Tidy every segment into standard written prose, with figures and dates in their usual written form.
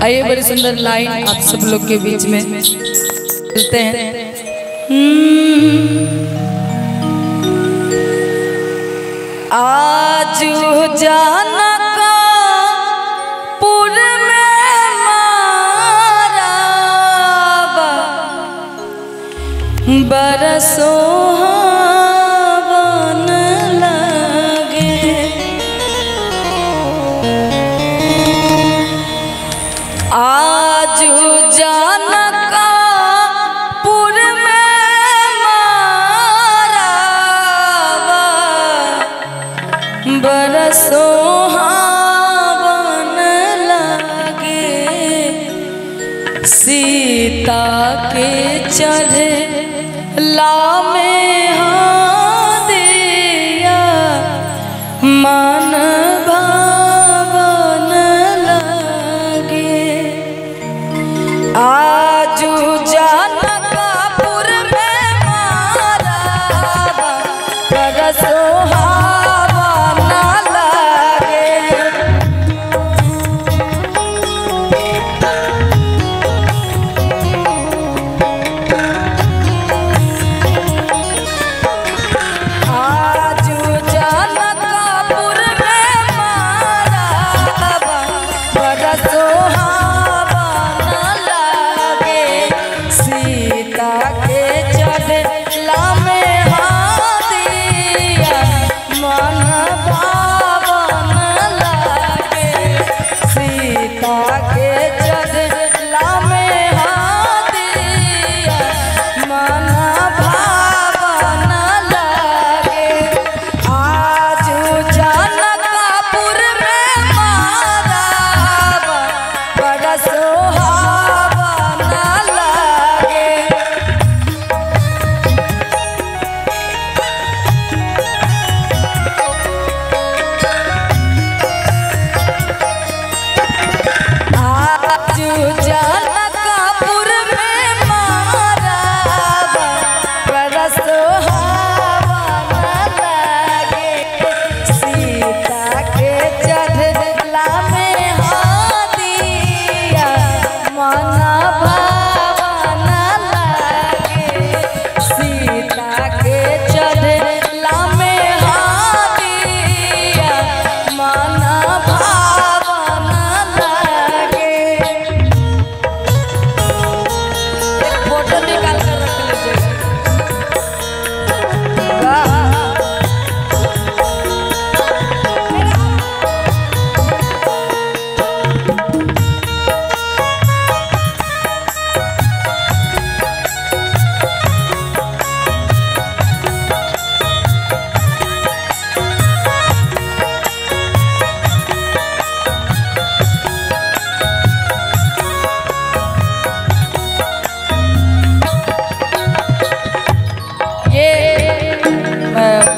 आइए बड़ी सुंदर लाइन आप सब लोग के बीच में चलते हैं। आज जाना का पुर में मारा बरसों आज जानका पुर में मारा बरसों लगे सीता के चढ़े लामे दिया मन आज जानका पुर में मारा बरसों न लगे। आज जानका पुर में मारा बरसों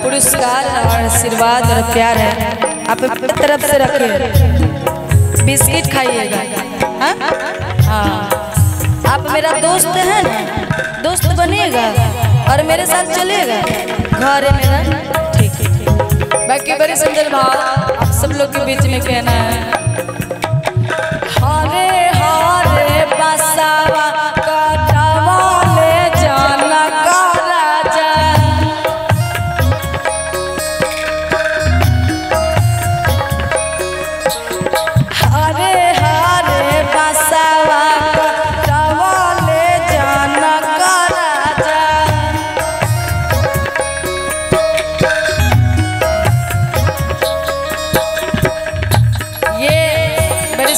पुरस्कार और आशीर्वाद और प्यार है आप अपनी तरफ से रखिए। बिस्किट खाइएगा। हाँ आप मेरा दोस्त है ना, दोस्त बनिएगा और मेरे साथ चलिएगा घर है मेरा। ठीक है बाकी बड़ी सुंदर भाव आप सब लोग के बीच में कहना है। हरे हरे बसावा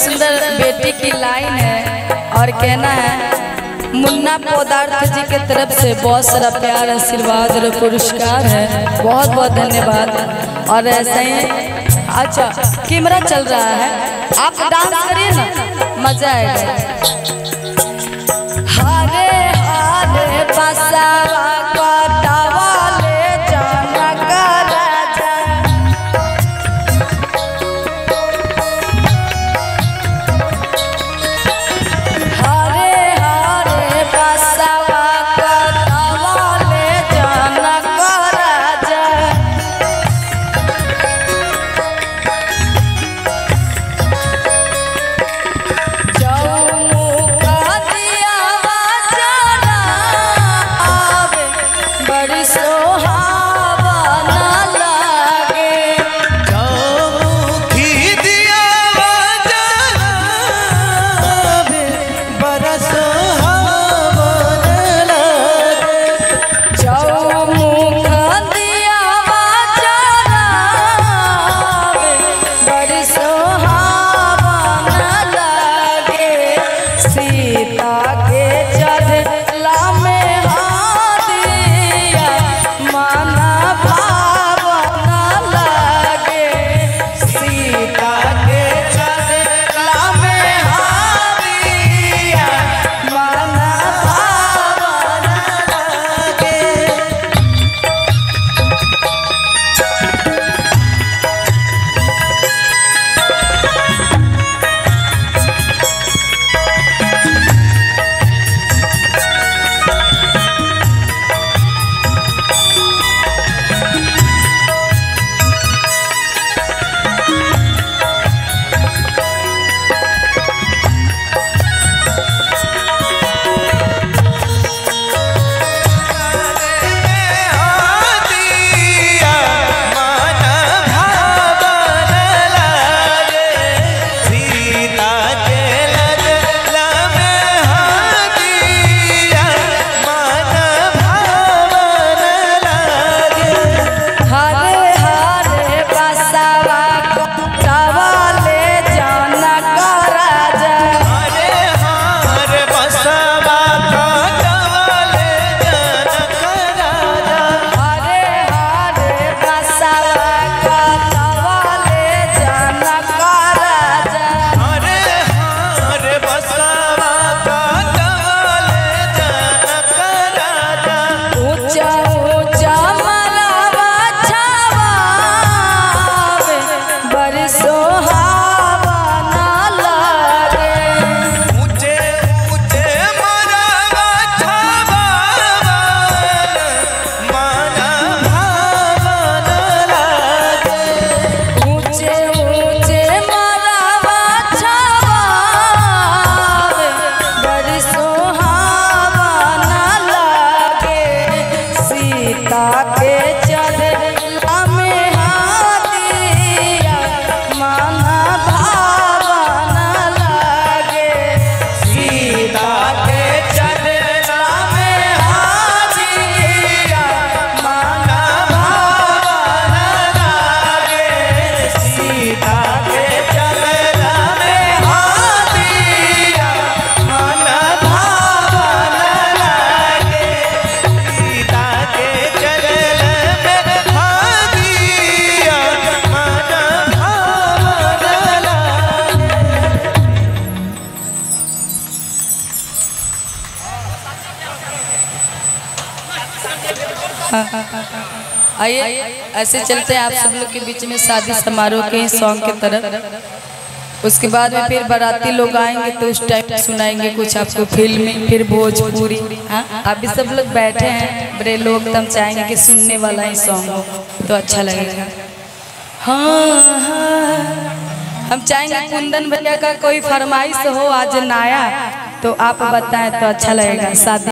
सुंदर बेटी की लाइन है और कहना है मुन्ना पदार्थ जी के तरफ से बहुत सारा प्यार आशीर्वाद और पुरस्कार है। बहुत बहुत धन्यवाद। और ऐसे ही अच्छा कैमरा चल रहा है आप डांस करिए ना मजा आएगा। हरे हरे बसावा जाओ आइए ऐसे चलते हैं आप सब लोग के बीच में शादी समारोह के सॉन्ग की तरफ। उसके बाद में फिर बाराती लोग आएंगे तो उस टाइम सुनाएंगे कुछ आपको फिल्मी, फिर भोजपुरी। हाँ अभी सब लोग बैठे हैं बड़े लोग, तो हम चाहेंगे कि सुनने वाला ही सॉन्ग हो तो अच्छा लगेगा। हाँ हाँ हम चाहेंगे कुंदन भैया का कोई फरमाइश हो आज नया, तो आप बताएं तो अच्छा लगेगा। शादी